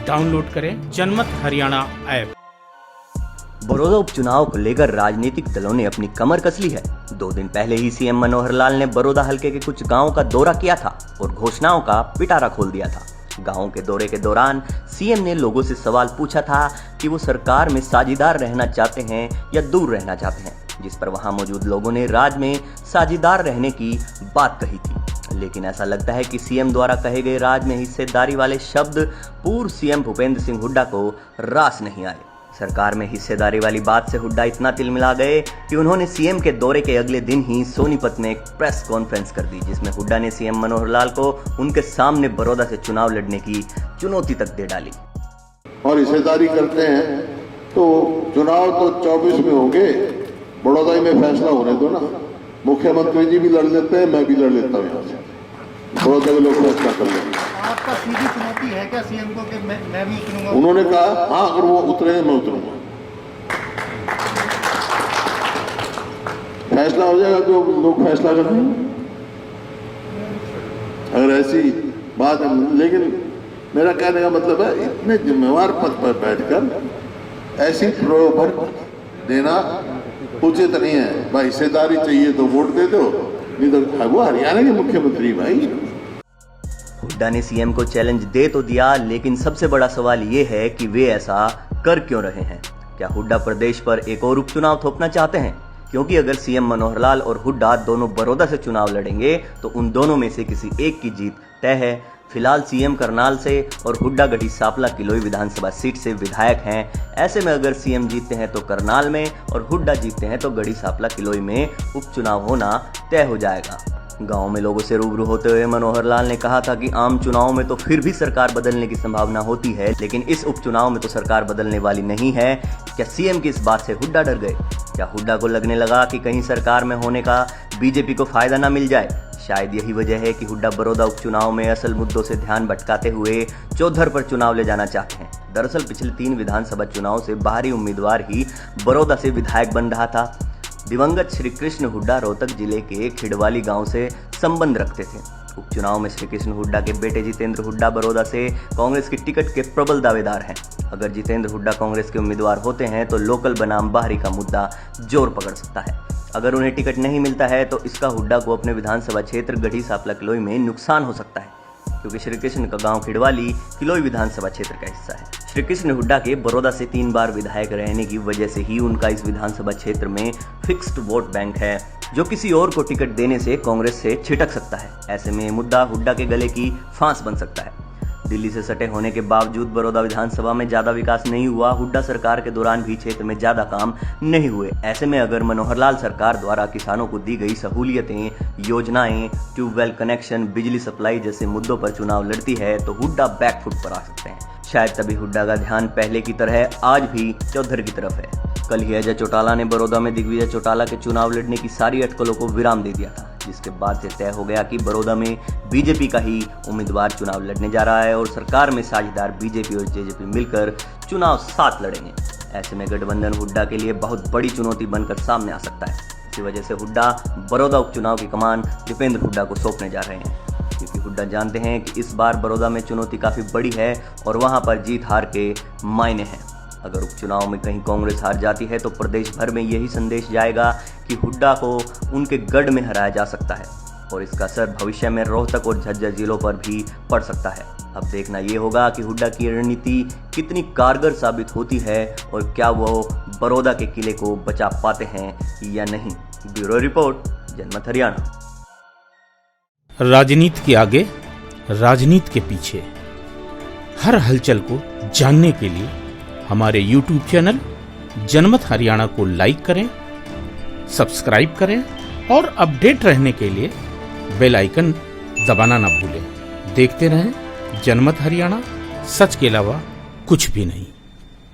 Download करें जनमत Haryana app. Baroda उपचुनाव को लेकर राजनीतिक दलों ने अपनी कमर कस ली है। 2 दिन पहले ही सीएम मनोहर लाल ने बड़ौदा हलके के कुछ गांवों का दौरा किया था और घोषणाओं का पिटारा खोल दिया था। गांवों के दौरे के दौरान सीएम ने लोगों से सवाल पूछा था कि वो सरकार में साझीदार रहना चाहते हैं या दूर रहना चाहते हैं, जिस पर वहां मौजूद लोगों ने राज में साझीदार रहने की बात कही थी। लेकिन ऐसा लगता है कि सीएम द्वारा कहे गए राज में हिस्सेदारी वाले शब्द पूर्व सीएम भूपेंद्र सिंह हुड्डा को रास नहीं आए। सरकार में हिस्सेदारी वाली बात से हुड्डा इतना तिलमिला गए कि उन्होंने सीएम के दौरे के अगले दिन ही सोनीपत में एक प्रेस कॉन्फ्रेंस कर दी, जिसमें हुड्डा ने सीएम मनोहर लाल को उनके सामने बड़ौदा से चुनाव लड़ने की चुनौती तक दे डाली। और हिस्सेदारी करते हैं तो चुनाव तो 24 में होंगे, बड़ौदा में फैसला होने दो ना। मुख्यमंत्री जी भी लड़ लेते हैं, मैं भी लड़ लेता हूँ यहाँ से, बड़ौदा के लोग फैसला कर लेंगे। आपका सीधी चुनौती है क्या सीएम को कि मैं भी उतरूंगा? उन्होंने कहा हाँ, अगर वो उतरे मैं उतरूंगा। फैसला हो जाएगा तो लोग फैसला कर लेंगे, अगर ऐसी बात है। लेकिन मेरा कहने का मतलब है, इतने जिम्मेवार पद पर बैठकर ऐसी प्रलोभन देना उचित नहीं है। भाई हिस्सेदारी चाहिए तो वोट दे दो, नहीं तो वो हरियाणा के मुख्यमंत्री भाई। हुड्डा ने सीएम को चैलेंज दे तो दिया, लेकिन सबसे बड़ा सवाल ये है कि वे ऐसा कर क्यों रहे हैं। क्या हुड्डा प्रदेश पर एक और उपचुनाव थोपना चाहते हैं? क्योंकि अगर सीएम मनोहर लाल और हुड्डा दोनों बड़ौदा से चुनाव लड़ेंगे तो उन दोनों में से किसी एक की जीत तय है। फिलहाल सीएम करनाल से और हुड्डा गढ़ी सांपला किलोई विधानसभा सीट से विधायक हैं। ऐसे में अगर सीएम जीतते हैं तो करनाल में और हुड्डा जीतते हैं तो गढ़ी सांपला किलोई में उपचुनाव होना तय हो जाएगा। गांव में लोगों से रूबरू होते हुए मनोहर लाल ने कहा था कि आम चुनाव में तो फिर भी सरकार बदलने की संभावना होती है, लेकिन इस उपचुनाव में तो सरकार बदलने वाली नहीं है। क्या सीएम की इस बात से हुड्डा डर गए? क्या हुड्डा को लगने लगा कि कहीं सरकार में होने का बीजेपी को फायदा ना मिल जाए? शायद यही वजह है कि हुड्डा बड़ौदा उपचुनाव में असल मुद्दों से ध्यान भटकाते हुए चौधर पर चुनाव ले जाना चाहते हैं। दरअसल पिछले 3 विधानसभा चुनाव से बाहरी उम्मीदवार ही बड़ौदा से विधायक बन रहा था। दिवंगत श्री कृष्ण हुड्डा रोहतक जिले के खिड़वाली गांव से संबंध रखते थे। उपचुनाव में श्री कृष्ण हुड्डा के बेटे जितेंद्र हुड्डा बड़ौदा से कांग्रेस की टिकट के प्रबल दावेदार हैं। अगर जितेंद्र हुड्डा कांग्रेस के उम्मीदवार होते हैं तो लोकल बनाम बाहरी का मुद्दा जोर पकड़ सकता है। अगर उन्हें टिकट नहीं मिलता है तो इसका हुड्डा को अपने विधानसभा क्षेत्र गढ़ी सांपला किलोई में नुकसान हो सकता है, क्योंकि श्री कृष्ण का गांव खिड़वाली किलोई विधानसभा क्षेत्र का हिस्सा है। श्री कृष्ण हुड्डा के बड़ौदा से 3 बार विधायक रहने की वजह से ही उनका इस विधानसभा क्षेत्र में फिक्स्ड वोट बैंक है, जो किसी और को टिकट देने से कांग्रेस से छिटक सकता है। ऐसे में मुद्दा हुड्डा के गले की फांस बन सकता है। दिल्ली से सटे होने के बावजूद बड़ौदा विधानसभा में ज्यादा विकास नहीं हुआ। हुड्डा सरकार के दौरान भी क्षेत्र में ज्यादा काम नहीं हुए। ऐसे में अगर मनोहर लाल सरकार द्वारा किसानों को दी गई सहूलियतें, योजनाएं, ट्यूबवेल कनेक्शन, बिजली सप्लाई जैसे मुद्दों पर चुनाव लड़ती है तो हुड्डा बैकफुट पर आ सकते हैं। शायद तभी हुड्डा का ध्यान पहले की तरह आज भी चौधर की तरफ है। कल ही अजय चौटाला ने बड़ौदा में दिग्विजय चौटाला के चुनाव लड़ने की सारी अटकलों को विराम दे दिया था, जिसके बाद से तय हो गया कि बड़ौदा में बीजेपी का ही उम्मीदवार चुनाव लड़ने जा रहा है और सरकार में साझेदार बीजेपी और जेजेपी मिलकर चुनाव साथ लड़ेंगे। ऐसे में गठबंधन हुड्डा के लिए बहुत बड़ी चुनौती बनकर सामने आ सकता है। इसी वजह से हुड्डा बड़ौदा उपचुनाव की कमान दीपेंद्र हुड्डा को सौंपने जा रहे हैं, क्योंकि हुड्डा जानते हैं कि इस बार बड़ौदा में चुनौती काफी बड़ी है और वहां पर जीत हार के मायने हैं। अगर उपचुनाव में कहीं कांग्रेस हार जाती है तो प्रदेश भर में यही संदेश जाएगा कि हुड्डा को उनके गढ़ में हराया जा सकता है और इसका असर भविष्य में रोहतक और झज्जर जिलों पर भी पड़ सकता है। अब देखना ये होगा कि हुड्डा की रणनीति कितनी कारगर साबित होती है और क्या वो बड़ौदा के किले को बचा पाते हैं या नहीं। ब्यूरो रिपोर्ट, जनमत हरियाणा। राजनीति के आगे, राजनीति के पीछे, हर हलचल को जानने के लिए हमारे YouTube चैनल जनमत हरियाणा को लाइक करें, सब्सक्राइब करें और अपडेट रहने के लिए बेल आइकन दबाना ना भूलें। देखते रहें जनमत हरियाणा, सच के अलावा कुछ भी नहीं।